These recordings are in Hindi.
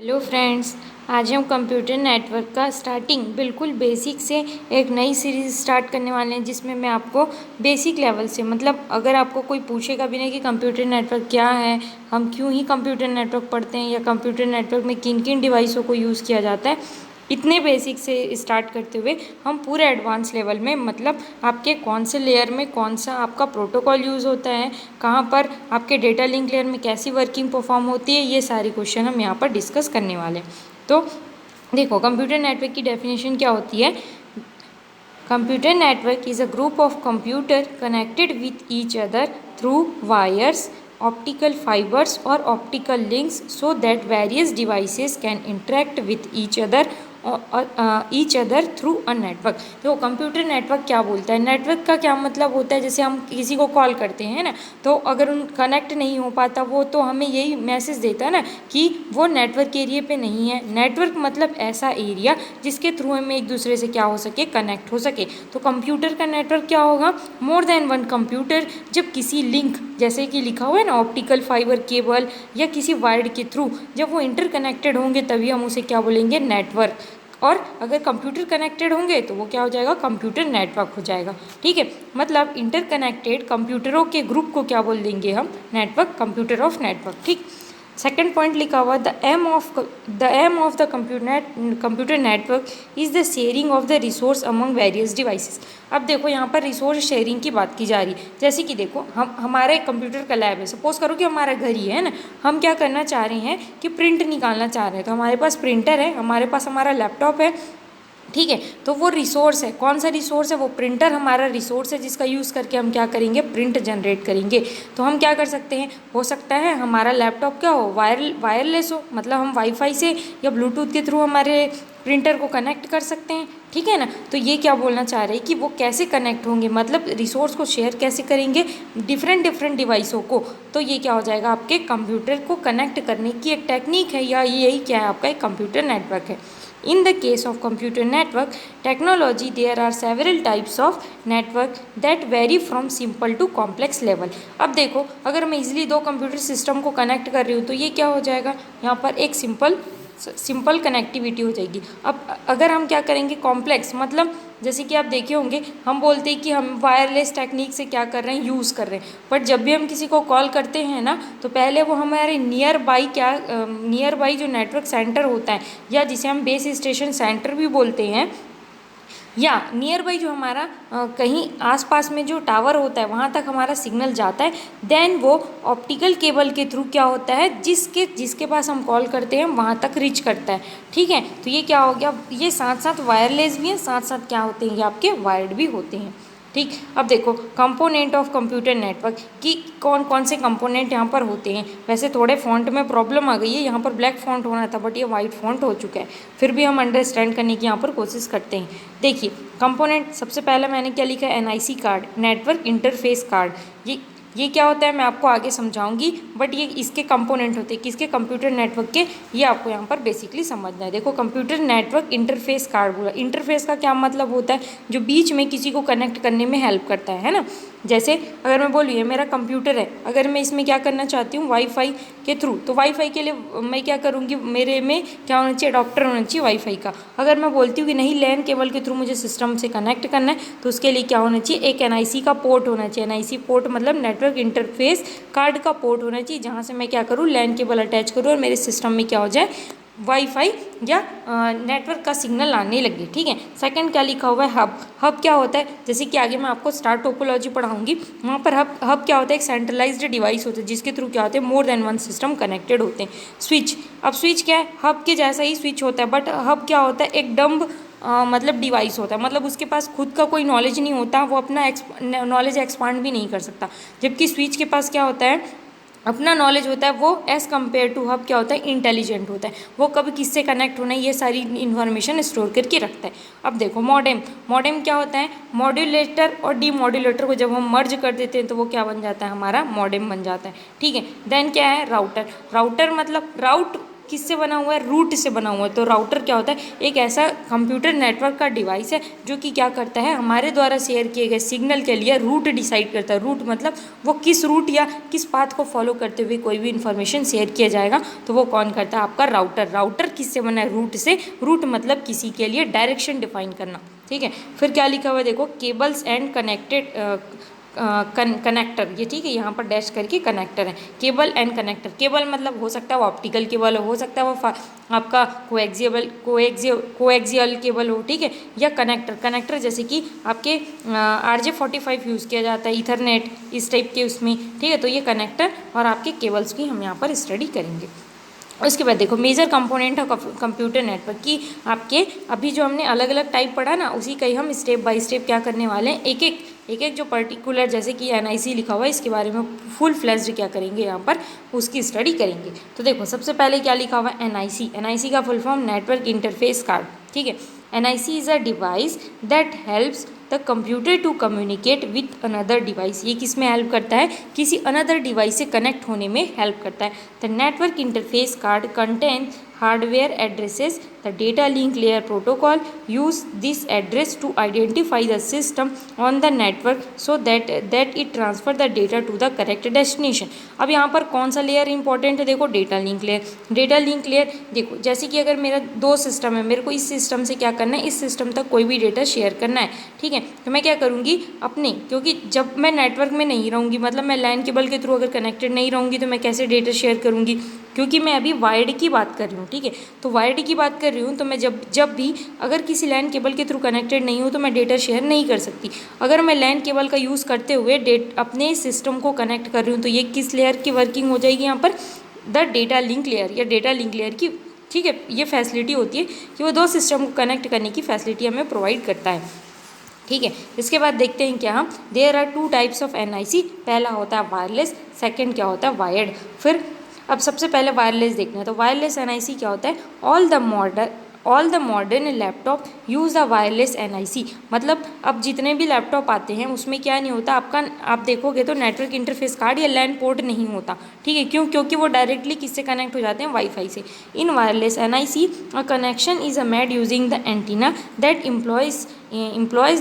हेलो फ्रेंड्स, आज हम कंप्यूटर नेटवर्क का स्टार्टिंग बिल्कुल बेसिक से एक नई सीरीज़ स्टार्ट करने वाले हैं, जिसमें मैं आपको बेसिक लेवल से मतलब अगर आपको कोई पूछेगा भी नहीं कि कंप्यूटर नेटवर्क क्या है, हम क्यों ही कंप्यूटर नेटवर्क पढ़ते हैं या कंप्यूटर नेटवर्क में किन किन डिवाइसों को यूज़ किया जाता है, इतने बेसिक से स्टार्ट करते हुए हम पूरे एडवांस लेवल में मतलब आपके कौन से लेयर में कौन सा आपका प्रोटोकॉल यूज़ होता है, कहाँ पर आपके डेटा लिंक लेयर में कैसी वर्किंग परफॉर्म होती है, ये सारी क्वेश्चन हम यहाँ पर डिस्कस करने वाले हैं। तो देखो, कंप्यूटर नेटवर्क की डेफिनेशन क्या होती है। Computer network is a group of computer connected with each other through wires, optical fibers और optical links so that various devices can interact with each other through a network. तो कंप्यूटर नेटवर्क क्या बोलता है, नेटवर्क का क्या मतलब होता है, जैसे हम किसी को कॉल करते हैं ना, तो अगर उन कनेक्ट नहीं हो पाता वो, तो हमें यही मैसेज देता है ना कि वो नेटवर्क एरिया पे नहीं है। नेटवर्क मतलब ऐसा एरिया जिसके थ्रू हमें एक दूसरे से क्या हो सके, कनेक्ट हो सके। तो कंप्यूटर का नेटवर्क क्या होगा, मोर देन वन कंप्यूटर जब किसी लिंक, जैसे कि लिखा हुआ है ना ऑप्टिकल फाइबर केबल या किसी वायर्ड के थ्रू जब वो इंटरकनेक्टेड होंगे तभी हम उसे क्या बोलेंगे, नेटवर्क। और अगर कंप्यूटर कनेक्टेड होंगे तो वो क्या हो जाएगा, कंप्यूटर नेटवर्क हो जाएगा। ठीक है, मतलब इंटरकनेक्टेड कंप्यूटरों के ग्रुप को क्या बोल देंगे हम, नेटवर्क, कंप्यूटर ऑफ नेटवर्क। ठीक, सेकेंड पॉइंट लिखा हुआ, the aim of the computer network is the sharing of the resource among various devices. अब देखो यहाँ पर रिसोर्स शेयरिंग की बात की जा रही है। जैसे कि देखो, हम हमारा एक कंप्यूटर का लैब है, सपोज करो कि हमारा घर ही है ना, हम क्या करना चाह रहे हैं कि प्रिंट निकालना चाह रहे हैं, तो हमारे पास प्रिंटर है, हमारे पास हमारा लैपटॉप है। ठीक है, तो वो रिसोर्स है, कौन सा रिसोर्स है, वो प्रिंटर हमारा रिसोर्स है, जिसका यूज़ करके हम क्या करेंगे, प्रिंट जनरेट करेंगे। तो हम क्या कर सकते हैं, हो सकता है हमारा लैपटॉप क्या हो, वायरलेस हो, मतलब हम वाईफाई से या ब्लूटूथ के थ्रू हमारे प्रिंटर को कनेक्ट कर सकते हैं। ठीक है ना, तो ये क्या बोलना चाह रहे हैं कि वो कैसे कनेक्ट होंगे, मतलब रिसोर्स को शेयर कैसे करेंगे डिफरेंट डिवाइसों को। तो ये क्या हो जाएगा, आपके कंप्यूटर को कनेक्ट करने की एक टेक्निक है, या यही क्या है, आपका एक कंप्यूटर नेटवर्क है। In the case of computer network technology, there are several types of network that vary from simple to complex level। अब देखो, अगर मैं इजीली दो कंप्यूटर सिस्टम को कनेक्ट कर रही हूँ तो ये क्या हो जाएगा, यहाँ पर एक सिंपल कनेक्टिविटी हो जाएगी। अब अगर हम क्या करेंगे, कॉम्प्लेक्स, मतलब जैसे कि आप देखे होंगे, हम बोलते हैं कि हम वायरलेस टेक्निक से क्या कर रहे हैं, यूज़ कर रहे हैं, बट जब भी हम किसी को कॉल करते हैं ना, तो पहले वो हमारे नियर बाई जो नेटवर्क सेंटर होता है, या जिसे हम बेस स्टेशन सेंटर भी बोलते हैं, या नियर बाई जो हमारा कहीं आसपास में जो टावर होता है वहाँ तक हमारा सिग्नल जाता है, देन वो ऑप्टिकल केबल के थ्रू क्या होता है, जिसके पास हम कॉल करते हैं वहाँ तक रीच करता है। ठीक है, तो ये क्या हो गया, ये साथ साथ वायरलेस भी हैं, साथ साथ क्या होते हैं, ये आपके वायर्ड भी होते हैं। ठीक, अब देखो कंपोनेंट ऑफ कंप्यूटर नेटवर्क की कौन कौन से कंपोनेंट यहाँ पर होते हैं। वैसे थोड़े फॉन्ट में प्रॉब्लम आ गई है, यहाँ पर ब्लैक फॉन्ट होना था बट ये वाइट फॉन्ट हो चुका है, फिर भी हम अंडरस्टैंड करने की यहाँ पर कोशिश करते हैं। देखिए कंपोनेंट, सबसे पहले मैंने क्या लिखा है, NIC card, network interface card. ये क्या होता है मैं आपको आगे समझाऊंगी, बट ये इसके कंपोनेंट होते हैं किसके, कंप्यूटर नेटवर्क के। ये आपको यहाँ पर बेसिकली समझना है। देखो कंप्यूटर नेटवर्क इंटरफेस कार्ड बोला, इंटरफेस का क्या मतलब होता है, जो बीच में किसी को कनेक्ट करने में हेल्प करता है ना। जैसे अगर मैं बोलूँ ये मेरा कंप्यूटर है, अगर मैं इसमें क्या करना चाहती हूँ, वाईफाई के थ्रू, तो वाईफाई के लिए मैं क्या करूँगी, मेरे में क्या होना चाहिए, अडॉप्टर होना चाहिए वाईफाई का। अगर मैं बोलती हूँ कि नहीं लैन केबल के थ्रू मुझे सिस्टम से कनेक्ट करना है, तो उसके लिए क्या होना चाहिए, एक एनआईसी का पोर्ट होना चाहिए। एनआईसी पोर्ट मतलब नेटवर्क इंटरफेस कार्ड का पोर्ट होना चाहिए, जहाँ से मैं क्या करूँ, लैन केबल अटैच करूँ और मेरे सिस्टम में क्या हो जाए, वाईफाई या नेटवर्क का सिग्नल आने लगे। ठीक है, सेकंड क्या लिखा हुआ है, हब। हब क्या होता है, जैसे कि आगे मैं आपको स्टार टोपोलॉजी पढ़ाऊंगी, वहाँ पर हब क्या होता है, एक सेंट्रलाइज्ड डिवाइस होता है जिसके थ्रू क्या होते हैं, मोर देन वन सिस्टम कनेक्टेड होते हैं। स्विच, अब स्विच क्या है, हब के जैसा ही स्विच होता है, बट हब क्या होता है, एक डम्ब मतलब डिवाइस होता है, मतलब उसके पास खुद का कोई नॉलेज नहीं होता, वो अपना नॉलेज एक्सपांड भी नहीं कर सकता। जबकि स्विच के पास क्या होता है, अपना नॉलेज होता है, वो एज़ कम्पेयर टू हब क्या होता है, इंटेलिजेंट होता है, वो कभी किससे कनेक्ट होना है ये सारी इन्फॉर्मेशन स्टोर करके रखता है। अब देखो मॉडेम, मॉडेम क्या होता है, मॉड्यूलेटर और डीमॉड्यूलेटर को जब हम मर्ज कर देते हैं तो वो क्या बन जाता है, हमारा मॉडेम बन जाता है। ठीक है, देन क्या है, राउटर। राउटर मतलब किससे बना हुआ है, रूट से बना हुआ है। तो राउटर क्या होता है, एक ऐसा कंप्यूटर नेटवर्क का डिवाइस है जो कि क्या करता है, हमारे द्वारा शेयर किए गए सिग्नल के लिए रूट डिसाइड करता है। रूट मतलब वो किस रूट या किस पाथ को फॉलो करते हुए कोई भी इन्फॉर्मेशन शेयर किया जाएगा, तो वो कौन करता है, आपका राउटर। राउटर किससे बना है, रूट से। रूट मतलब किसी के लिए डायरेक्शन डिफाइन करना, ठीक है। फिर क्या लिखा हुआ है देखो, केबल्स एंड कनेक्टेड कनेक्टर, ये ठीक है, यहाँ पर डैश करके कनेक्टर है, केबल एंड कनेक्टर। केबल मतलब हो सकता है वो ऑप्टिकल केबल हो सकता है वो आपका कोएक्सियल केबल हो, ठीक है। या कनेक्टर, कनेक्टर जैसे कि आपके RJ45 यूज़ किया जाता है, ईथरनेट, इस टाइप के उसमें, ठीक है। तो ये कनेक्टर और आपके केबल्स की हम यहाँ पर स्टडी करेंगे। उसके बाद देखो मेजर कंपोनेंट है कंप्यूटर नेटवर्क की, आपके अभी जो हमने अलग अलग टाइप पढ़ा ना, उसी का ही हम स्टेप बाय स्टेप क्या करने वाले हैं, एक एक जो पर्टिकुलर, जैसे कि NIC लिखा हुआ है, इसके बारे में फुल फ्लैश्ड क्या करेंगे यहाँ पर, उसकी स्टडी करेंगे। तो देखो सबसे पहले क्या लिखा हुआ है, NIC का full form network interface card, ठीक है। NIC is a device that helps the computer to communicate with another device. ये किस में हेल्प करता है, किसी अनदर डिवाइस से कनेक्ट होने में हेल्प करता है। The network interface card contain hardware addresses. The data link layer protocol use this address to identify the system on the network so that it transfer the data to the correct destination. अब यहाँ पर कौन सा लेयर इंपॉर्टेंट है, देखो data link layer. Data link layer देखो, जैसे कि अगर मेरा 2 सिस्टम है, मेरे को इस सिस्टम से क्या करना है, इस सिस्टम तक कोई भी डेटा शेयर करना है, ठीक है। तो मैं क्या करूँगी अपने, क्योंकि जब मैं नेटवर्क में नहीं रहूँगी, मतलब मैं लैन केबल के थ्रू अगर कनेक्टेड नहीं रहूँगी, तो मैं कैसे डेटा शेयर करूँगी, क्योंकि मैं अभी वायर्ड की बात कर रही हूँ, ठीक है। तो वायर्ड की बात कर रही हूँ, तो मैं जब भी अगर किसी लैन केबल के थ्रू कनेक्टेड नहीं हूँ, तो मैं डेटा शेयर नहीं कर सकती। अगर मैं लैन केबल का यूज़ करते हुए अपने सिस्टम को कनेक्ट कर रही हूँ, तो ये किस लेयर की वर्किंग हो जाएगी यहाँ पर, द डेटा लिंक लेयर या डेटा लिंक लेयर की, ठीक है। ये फैसिलिटी होती है कि वो 2 सिस्टम को कनेक्ट करने की फैसिलिटी हमें प्रोवाइड करता है, ठीक है। इसके बाद देखते हैं क्या हम, there are 2 types of NIC। पहला होता है वायरलेस, सेकंड क्या होता है वायर्ड। फिर अब सबसे पहले वायरलेस देखना है, तो वायरलेस NIC क्या होता है, all the modern laptop use the wireless NIC। मतलब अब जितने भी लैपटॉप आते हैं उसमें क्या नहीं होता आपका, आप देखोगे तो नेटवर्क इंटरफेस कार्ड या लैन पोर्ट नहीं होता, ठीक है। क्यों, क्योंकि वो डायरेक्टली किससे कनेक्ट हो जाते हैं, वाईफाई से। इन wireless NIC a connection is a made using the antenna that employees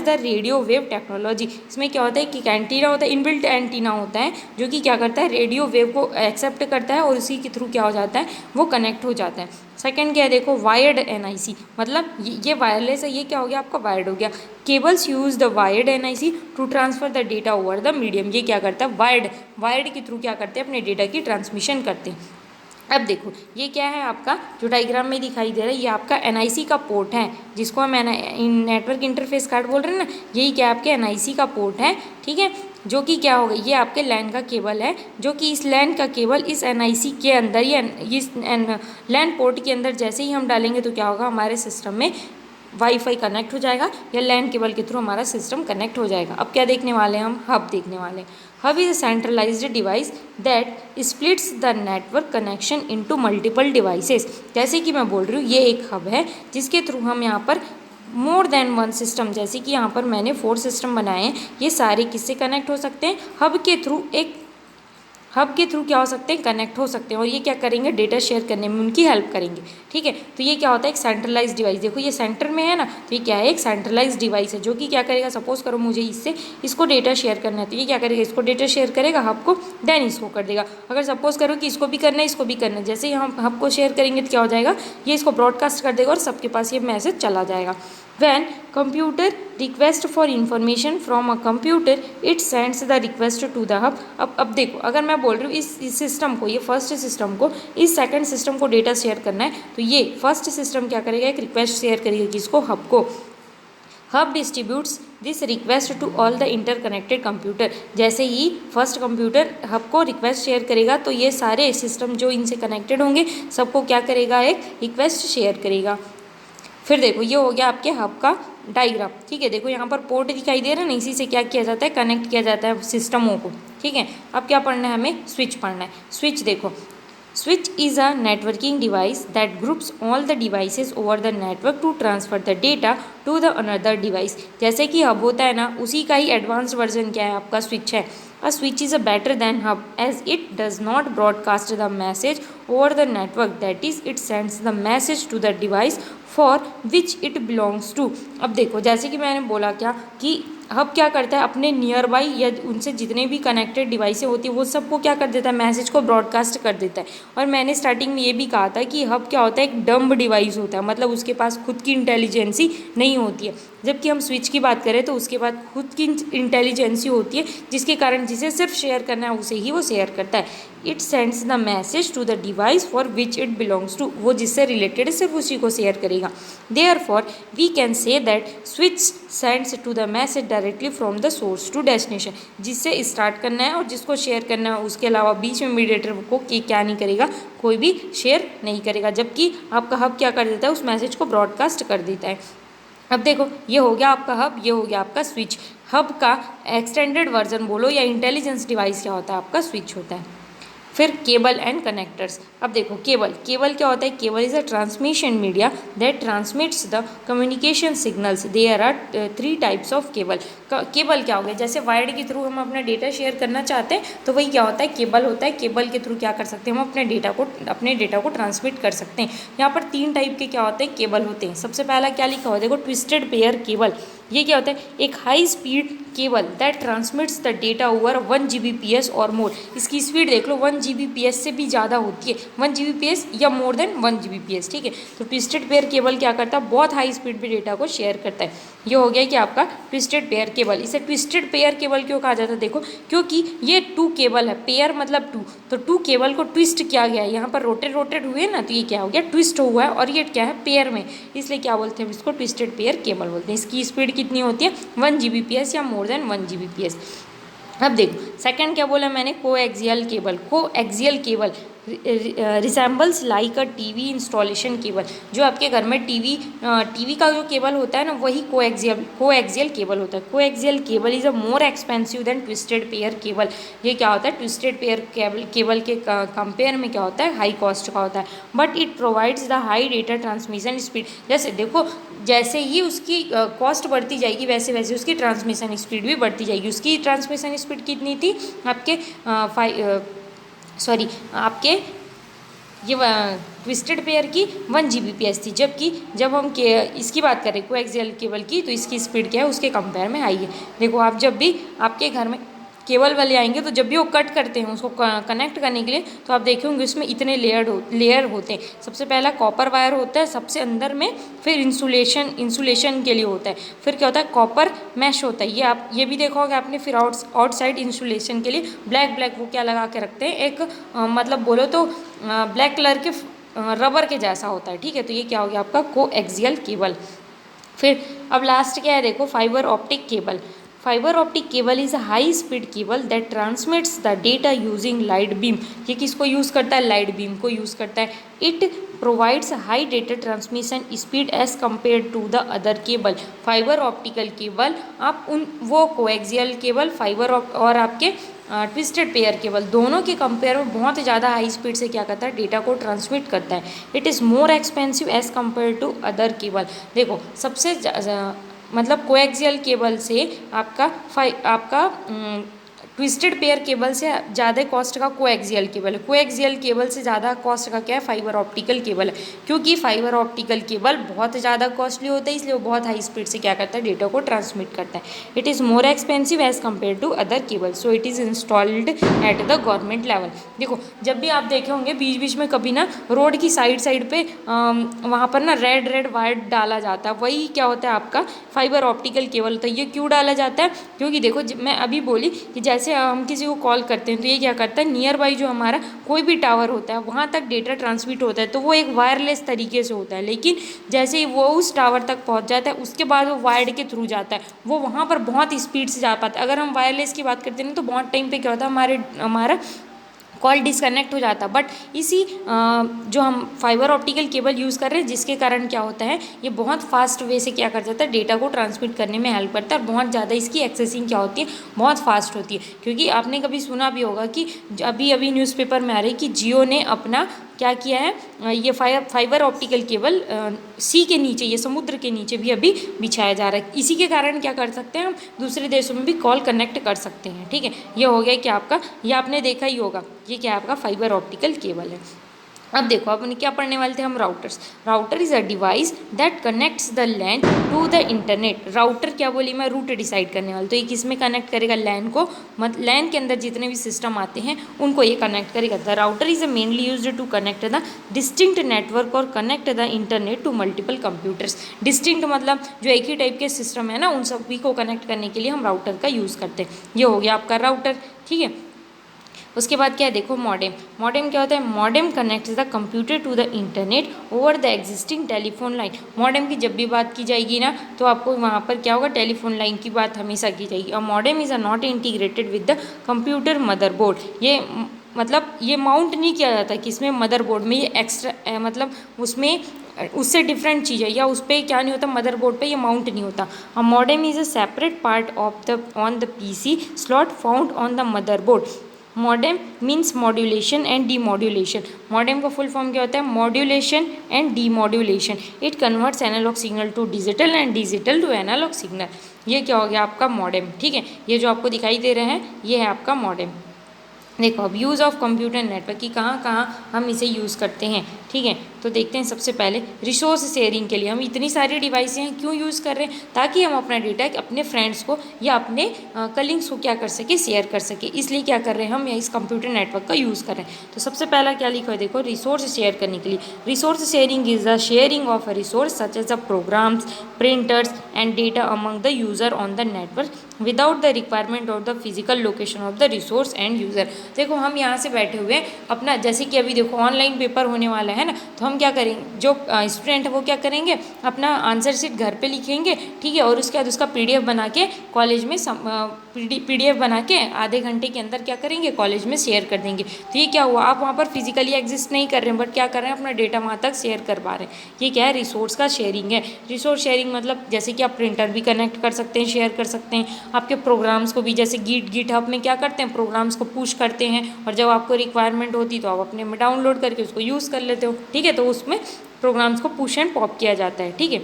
the radio wave technology. इसमें क्या होता है कि एंटीना होता है, इनबिल्ट एंटीना होता है, जो कि क्या करता है, रेडियो वेव को एक्सेप्ट करता है और उसी के थ्रू क्या हो जाता है, वो कनेक्ट हो जाता है। सेकंड क्या है देखो, वायर्ड NIC, मतलब ये वायरलेस है, ये क्या हो गया आपका वायर्ड हो गया। Cables use the wired NIC to transfer the data over the medium. ये क्या करता है, वायर्ड के थ्रू क्या करते हैं, अपने डेटा की ट्रांसमिशन करते हैं। अब देखो ये क्या है आपका, जो डायग्राम में दिखाई दे रहा है, ये आपका NIC का पोर्ट है, जिसको हम नेटवर्क इंटरफेस कार्ड बोल रहे हैं ना, यही क्या आपके NIC का पोर्ट है, ठीक है। जो कि क्या होगा, ये आपके लैन का केबल है, जो कि इस लैन का केबल इस NIC के अंदर, या इस लैन पोर्ट के अंदर जैसे ही हम डालेंगे, तो क्या होगा, हमारे सिस्टम में वाईफाई कनेक्ट हो जाएगा या लैन केबल के थ्रू हमारा सिस्टम कनेक्ट हो जाएगा। अब क्या देखने वाले हैं हम, हब देखने वाले हैं। Hub is a centralised device that splits the network connection into multiple devices. जैसे कि मैं बोल रही हूँ, ये एक हब है जिसके थ्रू हम यहाँ पर मोर देन 1 सिस्टम, जैसे कि यहाँ पर मैंने 4 सिस्टम बनाए हैं, ये सारे किससे कनेक्ट हो सकते हैं, हब के थ्रू हब के थ्रू क्या हो सकते हैं, कनेक्ट हो सकते हैं, और ये क्या करेंगे, डेटा शेयर करने में उनकी हेल्प करेंगे, ठीक है। तो ये क्या होता है, एक सेंट्रलाइज डिवाइस। देखो ये सेंटर में है ना, तो ये क्या है, एक सेंट्रलाइज डिवाइस है, जो कि क्या करेगा, सपोज करो मुझे इसको डेटा शेयर करना है, तो ये क्या करेगा, इसको डेटा शेयर करेगा हब को, देन इसको कर देगा। अगर सपोज करो कि इसको भी करना है, इसको भी करना है, जैसे ही हम हब को शेयर करेंगे तो क्या हो जाएगा, ये इसको ब्रॉडकास्ट कर देगा और सबके पास ये मैसेज चला जाएगा। When computer request for information from a computer, it sends the request to the hub. अब देखो, अगर मैं बोल रही हूँ इस सिस्टम को, ये फर्स्ट सिस्टम को इस सेकंड सिस्टम को डेटा शेयर करना है, तो ये फर्स्ट सिस्टम क्या करेगा, एक रिक्वेस्ट शेयर करेगा किसको, हब को। Hub distributes this request to all the interconnected computer. जैसे ही फर्स्ट कंप्यूटर हब को रिक्वेस्ट शेयर करेगा, तो ये सारे सिस्टम जो इनसे कनेक्टेड होंगे सबको क्या करेगा, एक रिक्वेस्ट शेयर करेगा। फिर देखो ये हो गया आपके हब का डायग्राम, ठीक है। देखो यहाँ पर पोर्ट दिखाई दे रहा है ना, इसी से क्या किया जाता है, कनेक्ट किया जाता है सिस्टमों को, ठीक है। अब क्या पढ़ना है हमें, स्विच पढ़ना है। स्विच देखो, switch is a networking device that groups all the devices over the network to transfer the data to the another device. जैसे कि हब होता है ना, उसी का ही एडवांस वर्जन क्या है, आपका स्विच है। A switch is a better than hub as it does not broadcast the message over the network, that is it sends the message to the device for which it belongs to। अब देखो जैसे कि मैंने बोला क्या कि हब क्या करता है, अपने नियर बाई या उनसे जितने भी कनेक्टेड डिवाइसें होती है वो सबको क्या कर देता है, मैसेज को ब्रॉडकास्ट कर देता है। और मैंने स्टार्टिंग में ये भी कहा था कि हब क्या होता है, एक डम्ब डिवाइस होता है, मतलब उसके पास खुद की इंटेलिजेंसी नहीं होती है। जबकि हम स्विच की बात करें तो उसके पास खुद की इंटेलिजेंसी होती है, जिसके कारण जिसे सिर्फ शेयर करना है उसे ही वो शेयर करता है। It sends the message to the device for which it belongs to, वो जिससे रिलेटेड सिर्फ उसी को शेयर करेगा। Therefore we can say that switch sends to the message directly from the source to destination, जिससे स्टार्ट करना है और जिसको शेयर करना है उसके अलावा बीच में मीडिएटर को क्या नहीं करेगा, कोई भी शेयर नहीं करेगा। जबकि आपका हब क्या कर देता है, उस मैसेज को ब्रॉडकास्ट कर देता है। अब देखो ये हो गया आपका हब, ये हो गया आपका स्विच। हब का एक्सटेंडेड वर्जन बोलो या इंटेलिजेंस डिवाइस क्या होता है, आपका स्विच होता है। फिर केबल एंड कनेक्टर्स। अब देखो केबल क्या होता है, cable is a transmission media that transmits the communication signals. There are 3 types of cable. Cable क्या हो गया, जैसे वायर के थ्रू हम अपना डेटा शेयर करना चाहते हैं तो वही क्या होता है, केबल होता है। केबल के थ्रू क्या कर सकते हैं, हम अपने डेटा को ट्रांसमिट कर सकते हैं। यहाँ पर 3 टाइप के क्या होते हैं, केबल होते हैं। सबसे पहला क्या लिखा हुआ है, देखो ट्विस्टेड पेयर केबल। ये क्या होता है, एक high speed cable that transmits the data over 1 Gbps और मोर। इसकी स्पीड देख लो 1 Gbps से भी ज़्यादा होती है, 1 Gbps या मोर देन 1 Gbps, ठीक है। तो ट्विस्टेड पेयर केबल क्या करता है, बहुत हाई स्पीड पे डेटा को शेयर करता है। ये हो गया कि आपका ट्विस्टेड पेयर केबल। इसे ट्विस्टेड पेयर केबल क्यों कहा जाता है, देखो क्योंकि ये 2 केबल है, पेयर मतलब 2, तो 2 केबल को ट्विस्ट किया गया है। यहाँ पर रोटेट हुए ना, तो ये क्या हो गया, ट्विस्ट हुआ है, और ये क्या है, पेयर में, इसलिए क्या बोलते हैं इसको, ट्विस्टेड पेयर केबल बोलते हैं। इसकी स्पीड कितनी होती है, 1 Gbps या मोर देन 1 Gbps। अब देखो सेकंड क्या बोला मैंने, coaxial cable. Coaxial cable resembles like a TV installation cable. जो आपके घर में टीवी का जो केबल होता है ना, वही कोएक्सियल केबल होता है। Coaxial cable is a more expensive than twisted pair cable. ये क्या होता है, ट्विस्टेड पेयर केबल के कंपेयर में क्या होता है, हाई कॉस्ट का होता है, but it provides the high data transmission speed. जैसे देखो जैसे ही उसकी कॉस्ट बढ़ती जाएगी वैसे वैसे उसकी ट्रांसमिशन स्पीड भी बढ़ती जाएगी। उसकी ट्रांसमिशन स्पीड कितनी थी आपके आपके ये ट्विस्टेड पेयर की 1 Gbps थी, जबकि जब हम इसकी बात करें कोएक्सियल केबल की, तो इसकी स्पीड क्या है, उसके कंपेयर में हाई है। देखो आप जब भी आपके घर में केबल वाले आएंगे तो जब भी वो कट करते हैं उसको कनेक्ट करने के लिए, तो आप देखे होंगे उसमें इतने लेयर होते हैं। सबसे पहला कॉपर वायर होता है सबसे अंदर में, फिर इंसुलेशन के लिए होता है, फिर क्या होता है, कॉपर मैश होता है। ये भी देखा होगा आपने। फिर आउटसाइड इंसुलेशन के लिए ब्लैक वो क्या लगा के रखते हैं, एक मतलब बोलो तो ब्लैक कलर के रबर के जैसा होता है, ठीक है। तो ये क्या हो गया आपका कोएक्सियल केबल। फिर अब लास्ट क्या है, देखो fibre optic cable. Fibre optic cable is a high speed cable that transmits the data using light beam. ये किसको यूज़ करता है, लाइट बीम को यूज़ करता है। It provides high data transmission speed as compare to the other cable. Fibre optical cable आप वो कोएक्सियल केबल और आपके ट्विस्टेड पेयर केबल दोनों के कंपेयर में बहुत ज़्यादा हाई स्पीड से क्या करता है, डेटा को ट्रांसमिट करता है। It is more expensive as compare to other cable. देखो सबसे मतलब कोएक्सियल केबल से आपका ट्विस्टेड पेयर केबल से ज़्यादा कॉस्ट का कोएक्सियल केबल है। कोएक्सियल केबल से ज़्यादा कॉस्ट का क्या है, फाइबर ऑप्टिकल केबल है। क्योंकि फाइबर ऑप्टिकल केबल बहुत ज़्यादा कॉस्टली होता है, इसलिए वो बहुत हाई स्पीड से क्या करता है, डेटा को ट्रांसमिट करता है। It is more expensive as compare to other cable, so it is installed at the government level. देखो जब भी आप देखे होंगे बीच बीच में कभी ना रोड की साइड पे वहाँ पर ना रेड वायर डाला जाता है, वही क्या होता है, आपका फाइबर ऑप्टिकल केबल होता है। ये क्यों डाला जाता है, क्योंकि देखो मैं अभी बोली कि जैसे हम किसी को कॉल करते हैं तो ये क्या करता है, नियर बाई जो हमारा कोई भी टावर होता है वहाँ तक डेटा ट्रांसमिट होता है, तो वो एक वायरलेस तरीके से होता है। लेकिन जैसे ही वो उस टावर तक पहुँच जाता है उसके बाद वो वायर्ड के थ्रू जाता है, वो वहाँ पर बहुत स्पीड से जा पाता है। अगर हम वायरलेस की बात करते हैं ना, तो बहुत टाइम पे क्या होता है, हमारा कॉल डिसकनेक्ट हो जाता। बट इसी जो हम फाइबर ऑप्टिकल केबल यूज़ कर रहे हैं, जिसके कारण क्या होता है, ये बहुत फास्ट वे से क्या कर जाता है, डेटा को ट्रांसमिट करने में हेल्प करता है, और बहुत ज़्यादा इसकी एक्सेसिंग क्या होती है, बहुत फास्ट होती है। क्योंकि आपने कभी सुना भी होगा कि अभी न्यूज़पेपर में आ रही कि जियो ने अपना क्या किया है, ये फाइबर ऑप्टिकल केबल सी के नीचे, ये समुद्र के नीचे भी अभी बिछाया जा रहा है। इसी के कारण क्या कर सकते हैं, हम दूसरे देशों में भी कॉल कनेक्ट कर सकते हैं, ठीक है। ये हो गया कि आपका, ये आपने देखा ही होगा, ये क्या आपका फाइबर ऑप्टिकल केबल है। अब देखो अपन क्या पढ़ने वाले थे हम, routers. Router is a device that connects the LAN to the internet. Router क्या बोली मैं, रूट डिसाइड करने वाली, तो ये किस में कनेक्ट करेगा, लैन को, मतलब लैन के अंदर जितने भी सिस्टम आते हैं उनको ये कनेक्ट करेगा। The router is mainly used to connect the distinct network और connect the internet to multiple computers. Distinct मतलब जो एक ही टाइप के सिस्टम है ना, उन सभी को कनेक्ट करने के लिए हम राउटर का यूज़ करते हैं। ये हो गया आपका राउटर, ठीक है। उसके बाद क्या है देखो, मॉडेम। मॉडेम क्या होता है, modem connects the computer to the internet over the existing telephone line. Modem की जब भी बात की जाएगी ना, तो आपको वहाँ पर क्या होगा, टेलीफोन लाइन की बात हमेशा की जाएगी। और modem is not integrated with the computer motherboard. ये मतलब ये माउंट नहीं किया जाता कि इसमें मदरबोर्ड में, ये एक्स्ट्रा मतलब उसमें उससे डिफरेंट चीज़ है, या उस पर क्या नहीं होता, मदरबोर्ड पे ये माउंट नहीं होता। A modem is a separate part of the on the PC slot found on the motherboard. Modem means modulation and demodulation. Modem का फुल फॉर्म क्या होता है, modulation and demodulation. It converts analog signal to digital and digital to analog signal. ये क्या हो गया आपका मॉडेम, ठीक है। ये जो आपको दिखाई दे रहे हैं ये है आपका मॉडेम। देखो अब यूज़ ऑफ कंप्यूटर नेटवर्क की कहाँ कहाँ हम इसे यूज़ करते हैं, ठीक है। तो देखते हैं सबसे पहले रिसोर्स शेयरिंग के लिए हम इतनी सारी डिवाइसें हैं क्यों यूज़ कर रहे हैं, ताकि हम अपना डेटा अपने फ्रेंड्स को या अपने कलीग्स को क्या कर सके, शेयर कर सके। इसलिए क्या कर रहे हैं हम, या इस कंप्यूटर नेटवर्क का यूज़ कर रहे हैं। तो सबसे पहला क्या लिखा है देखो, रिसोर्स शेयर करने के लिए। Resource sharing is the sharing of a resource such as the programs, printers and data among the user on the network without the requirement of the physical location of the resource and user. देखो हम यहाँ से बैठे हुए हैं अपना, जैसे कि अभी देखो ऑनलाइन पेपर होने वाला है ना, तो हम क्या करेंगे, जो स्टूडेंट है वो क्या करेंगे, अपना आंसर शीट घर पे लिखेंगे, ठीक है, और उसके बाद उसका पीडीएफ बना के कॉलेज में पीडीएफ बना के आधे घंटे के अंदर क्या करेंगे, कॉलेज में शेयर कर देंगे। तो ये क्या हुआ, आप वहाँ पर फिजिकली एग्जिस्ट नहीं कर रहे हैं, बट क्या कर रहे हैं, अपना डेटा वहाँ तक शेयर कर पा रहे हैं। ये क्या है, रिसोर्स का शेयरिंग है। रिसोर्स शेयरिंग मतलब जैसे कि आप प्रिंटर भी कनेक्ट कर सकते हैं, शेयर कर सकते हैं, आपके प्रोग्राम्स को भी, जैसे गिट हब में क्या करते हैं, प्रोग्राम्स को पुश करते हैं, और जब आपको रिक्वायरमेंट होती तो आप अपने में डाउनलोड करके उसको यूज़ कर लेते हो, ठीक है। तो उसमें प्रोग्राम्स को पुश एंड पॉप किया जाता है, ठीक है।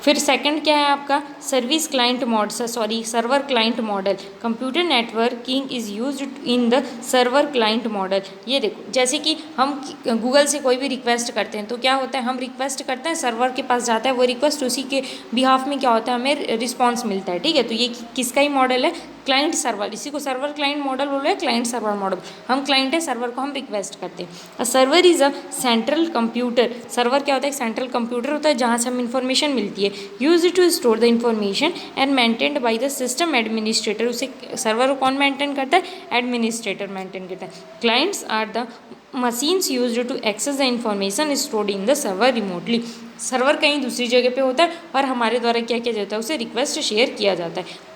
फिर सेकंड क्या है आपका, service client model, server client model. Computer networking is used in the server client model. ये देखो जैसे कि हम गूगल से कोई भी रिक्वेस्ट करते हैं तो क्या होता है, हम रिक्वेस्ट करते हैं, सर्वर के पास जाता है वो रिक्वेस्ट, उसी के बिहाफ में क्या होता है, हमें रिस्पॉन्स मिलता है, ठीक है। तो ये किसका ही मॉडल है, क्लाइंट सर्वर, इसी को सर्वर क्लाइंट मॉडल बोल रहे हैं, क्लाइंट सर्वर मॉडल। हम क्लाइंट है, सर्वर को हम रिक्वेस्ट करते हैं। Server is a central computer. Server क्या होता है, सेंट्रल कंप्यूटर होता है जहाँ से हमें इन्फॉर्मेशन मिलती है। Use to store the information and maintained by the system administrator. उसे सर्वर को कौन मेंटेन करता है, एडमिनिस्ट्रेटर मेंटेन करता है। Clients are the machines used to access the information stored in the server remotely. Server कहीं दूसरी जगह पे होता है और हमारे द्वारा क्या किया जाता है, उसे रिक्वेस्ट शेयर किया जाता है।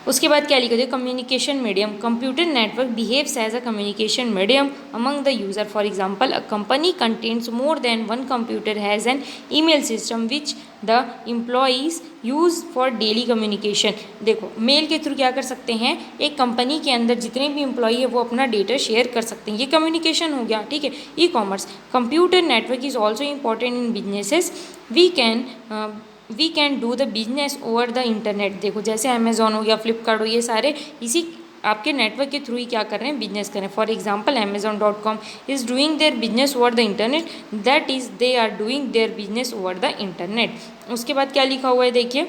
उसके बाद क्या लिखा जाए, communication medium. Computer network behaves as a communication medium among the user. For example, a company contains more than one computer has an email system which the employees use for daily communication. देखो मेल के थ्रू क्या कर सकते हैं, एक कंपनी के अंदर जितने भी एम्प्लॉई है वो अपना डेटा शेयर कर सकते हैं, ये कम्युनिकेशन हो गया, ठीक है। E commerce, computer network is also important in businesses. We can do the business over the internet. देखो जैसे अमेजोन हो गया, फ्लिपकार्ट हो, ये सारे इसी आपके नेटवर्क के थ्रू ही क्या कर रहे हैं, बिजनेस कर रहे हैं। For example Amazon.com is doing their business over the internet, that is they are doing their business over the internet. उसके बाद क्या लिखा हुआ है देखिए,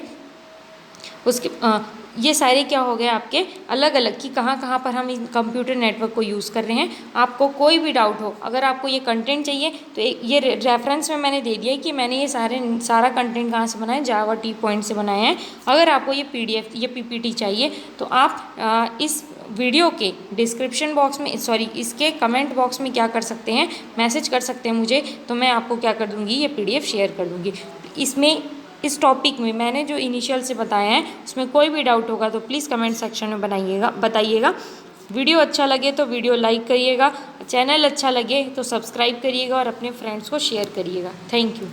उसके ये सारे क्या हो गए आपके अलग अलग कि कहाँ कहाँ पर हम इन कंप्यूटर नेटवर्क को यूज़ कर रहे हैं। आपको कोई भी डाउट हो, अगर आपको ये कंटेंट चाहिए तो ये रेफरेंस में मैंने दे दिया है कि मैंने ये सारा कंटेंट कहाँ से बनाया, जावा टी पॉइंट से बनाया है। अगर आपको ये PDF ये PPT चाहिए तो आप इस वीडियो के डिस्क्रिप्शन बॉक्स में, इसके कमेंट बॉक्स में क्या कर सकते हैं, मैसेज कर सकते हैं मुझे, तो मैं आपको क्या कर दूँगी, ये PDF शेयर कर दूँगी। इसमें इस टॉपिक में मैंने जो इनिशियल से बताया है उसमें कोई भी डाउट होगा तो प्लीज़ कमेंट सेक्शन में बताइएगा। वीडियो अच्छा लगे तो वीडियो लाइक करिएगा, चैनल अच्छा लगे तो सब्सक्राइब करिएगा और अपने फ्रेंड्स को शेयर करिएगा। Thank you.